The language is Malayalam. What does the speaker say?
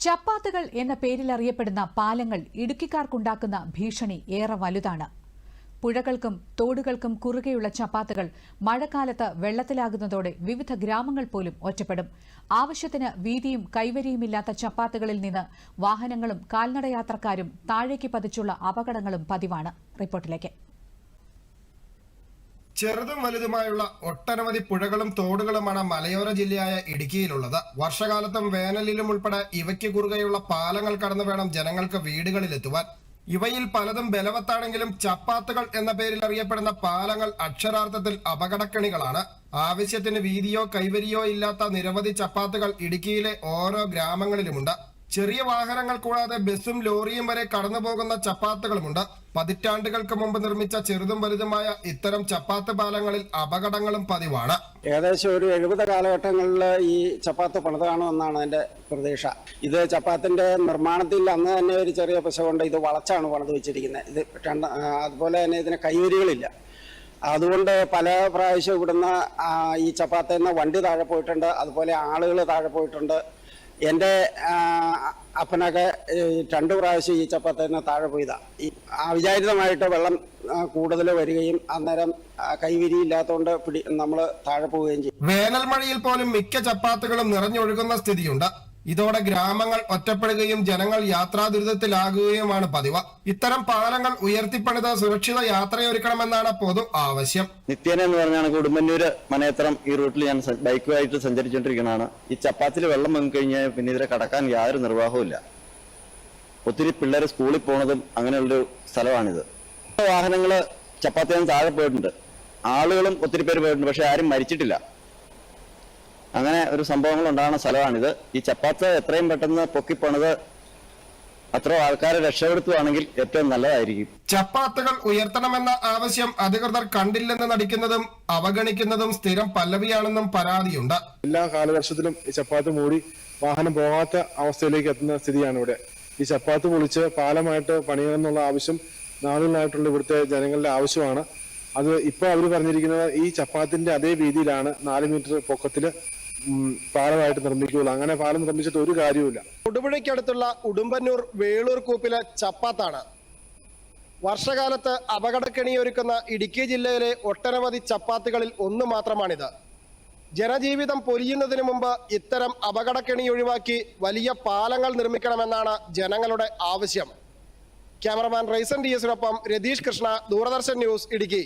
ചപ്പാത്തുകൾ എന്ന പേരിൽ അറിയപ്പെടുന്ന പാലങ്ങൾ ഇടുക്കിക്കാർക്കുണ്ടാക്കുന്ന ഭീഷണി ഏറെ വലുതാണ്. പുഴകൾക്കും തോടുകൾക്കും കുറുകെയുള്ള ചപ്പാത്തുകൾ മഴക്കാലത്ത് വെള്ളത്തിലാകുന്നതോടെ വിവിധ ഗ്രാമങ്ങൾ പോലും ഒറ്റപ്പെടും. ആവശ്യത്തിന് വീതിയും കൈവരിയുമില്ലാത്ത ചപ്പാത്തുകളിൽ നിന്ന് വാഹനങ്ങളും കാൽനടയാത്രക്കാരും താഴേക്ക് പതിച്ചുള്ള അപകടങ്ങളും പതിവാണ്. റിപ്പോർട്ടിലേക്ക്. ചെറുതും വലുതുമായുള്ള ഒട്ടനവധി പുഴകളും തോടുകളുമാണ് മലയോര ജില്ലയായ ഇടുക്കിയിലുള്ളത്. വർഷകാലത്തും വേനലിലും ഉൾപ്പെടെ ഇവയ്ക്ക് കുറുകെയുള്ള പാലങ്ങൾ കടന്നു വേണം ജനങ്ങൾക്ക് വീടുകളിലെത്തുവാൻ. ഇവയിൽ പലതും ബലവത്താണെങ്കിലും ചപ്പാത്തുകൾ എന്ന പേരിൽ അറിയപ്പെടുന്ന പാലങ്ങൾ അക്ഷരാർത്ഥത്തിൽ അപകടക്കണികളാണ്. ആവശ്യത്തിന് വീതിയോ കൈവരിയോ ഇല്ലാത്ത നിരവധി ചപ്പാത്തുകൾ ഇടുക്കിയിലെ ഓരോ ഗ്രാമങ്ങളിലുമുണ്ട്. ചെറിയ വാഹനങ്ങൾ കൂടാതെ ബസ്സും ലോറിയും വരെ കടന്നുപോകുന്ന ചപ്പാത്തുകളുമുണ്ട്. പതിറ്റാണ്ടുകൾക്ക് മുമ്പ് നിർമ്മിച്ച ചെറുതും വലുതുമായ ഇത്തരം ചപ്പാത്ത് പാലങ്ങളിൽ അപകടങ്ങളും പതിവാണ്. ഏകദേശം ഒരു 70 കാലഘട്ടങ്ങളിൽ ഈ ചപ്പാത്ത് പണിതാണെന്നാണ് എൻ്റെ പ്രതീക്ഷ. ഇത് ചപ്പാത്തിന്റെ നിർമ്മാണത്തിൽ അന്ന് തന്നെ ഒരു ചെറിയ പിശകുണ്ട്. ഇത് വളച്ചാണ് പണിത് വെച്ചിരിക്കുന്നത്. അതുപോലെ തന്നെ ഇതിന് കൈവരികളില്ല. അതുകൊണ്ട് പല പ്രാവശ്യം ഇവിടുന്ന ഈ ചപ്പാത്തിൽ നിന്ന് വണ്ടി താഴെ പോയിട്ടുണ്ട്. അതുപോലെ ആളുകൾ താഴെ പോയിട്ടുണ്ട്. എൻ്റെ അപ്പനൊക്കെ 2 പ്രാവശ്യം ഈ ചപ്പാത്തിൽ നിന്ന് താഴെ പോയതാണ്. ഈ അവിചാരിതമായിട്ട് വെള്ളം കൂടുതൽ വരികയും അന്നേരം കൈവിരിയില്ലാത്തതുകൊണ്ട് നമ്മൾ താഴെ പോവുകയും ചെയ്യും. വേനൽ മഴയിൽ പോലും മിക്ക ചപ്പാത്തുകളും നിറഞ്ഞൊഴുകുന്ന സ്ഥിതിയുണ്ട്. ഇതോടെ ഗ്രാമങ്ങൾ ഒറ്റപ്പെടുകയും ജനങ്ങൾ യാത്രാ ദുരിതത്തിലാകുകയുമാണ് പതിവ്. ഇത്തരം പാലങ്ങൾ ഉയർത്തിപ്പണിത് സുരക്ഷിത യാത്രയൊരുക്കണമെന്നാണ് പൊതു ആവശ്യം. നിത്യേന എന്ന് പറഞ്ഞാണ് ഉടുമ്പന്നൂര് മനയത്രം ഈ റൂട്ടിൽ ഞാൻ ബൈക്കുമായിട്ട് സഞ്ചരിച്ചുകൊണ്ടിരിക്കുന്നതാണ്. ഈ ചപ്പാത്തിൽ വെള്ളം വന്നുകഴിഞ്ഞാൽ പിന്നെ ഇതിനെ കടക്കാൻ യാതൊരു നിർവാഹവും ഇല്ല. ഒത്തിരി പിള്ളേർ സ്കൂളിൽ പോണതും അങ്ങനെയുള്ളൊരു സ്ഥലമാണിത്. വാഹനങ്ങള് ചപ്പാത്തിൽ നിന്ന് താഴെ പോയിട്ടുണ്ട്. ആളുകളും ഒത്തിരി പേര് പോയിട്ടുണ്ട്. പക്ഷെ ആരും മരിച്ചിട്ടില്ല. അങ്ങനെ ഒരു സംഭവങ്ങൾ ഉണ്ടാകുന്ന സ്ഥലമാണിത്. ഈ ചപ്പാത്ത് എത്രയും പെട്ടെന്ന് പൊക്കിപ്പണത് അത്ര ആൾക്കാരെ രക്ഷപ്പെടുത്തുകയാണെങ്കിൽ ഏറ്റവും നല്ലതായിരിക്കും. ചപ്പാത്തുകൾ ഉയർത്തണമെന്ന ആവശ്യം അധികൃതർ കണ്ടില്ലെന്ന് നടിക്കുന്നതും അവഗണിക്കുന്നതും സ്ഥിരം പല്ലവിയാണെന്നും പരാതിയുണ്ട്. എല്ലാ കാലവർഷത്തിലും ഈ ചപ്പാത്ത് മൂടി വാഹനം പോകാത്ത അവസ്ഥയിലേക്ക് എത്തുന്ന സ്ഥിതിയാണ് ഇവിടെ. ഈ ചപ്പാത്ത് പൊളിച്ച് പാലമായിട്ട് പണിയണമെന്നുള്ള ആവശ്യം നാളുകളായിട്ടുള്ള ഇവിടുത്തെ ജനങ്ങളുടെ ആവശ്യമാണ്. അത് ഇപ്പൊ അവർ പറഞ്ഞിരിക്കുന്നത് ഈ ചപ്പാത്തിന്റെ അതേ വീതിയിലാണ് 4 മീറ്റർ പൊക്കത്തില് പാലമായിട്ട് നിർമ്മിക്കുകയുള്ളൂ. അങ്ങനെ പാലം നിർമ്മിച്ചിട്ട് ഒരു കാര്യവുമില്ല. തൊടുപുഴയ്ക്കടുത്തുള്ള ഉടുമ്പന്നൂർ വേളൂർ കൂപ്പിലെ ചപ്പാത്താണ് വർഷകാലത്ത് അപകടക്കെണിയൊരുക്കുന്ന ഇടുക്കി ജില്ലയിലെ ഒട്ടനവധി ചപ്പാത്തുകളിൽ ഒന്ന് മാത്രമാണിത്. ജനജീവിതം പൊലിയുന്നതിന് മുമ്പ് ഇത്തരം അപകടക്കെണി ഒഴിവാക്കി വലിയ പാലങ്ങൾ നിർമ്മിക്കണമെന്നാണ് ജനങ്ങളുടെ ആവശ്യം. Cameraman Ryzen DS Ratheesh Krishna, Doordarshan news, Idukki.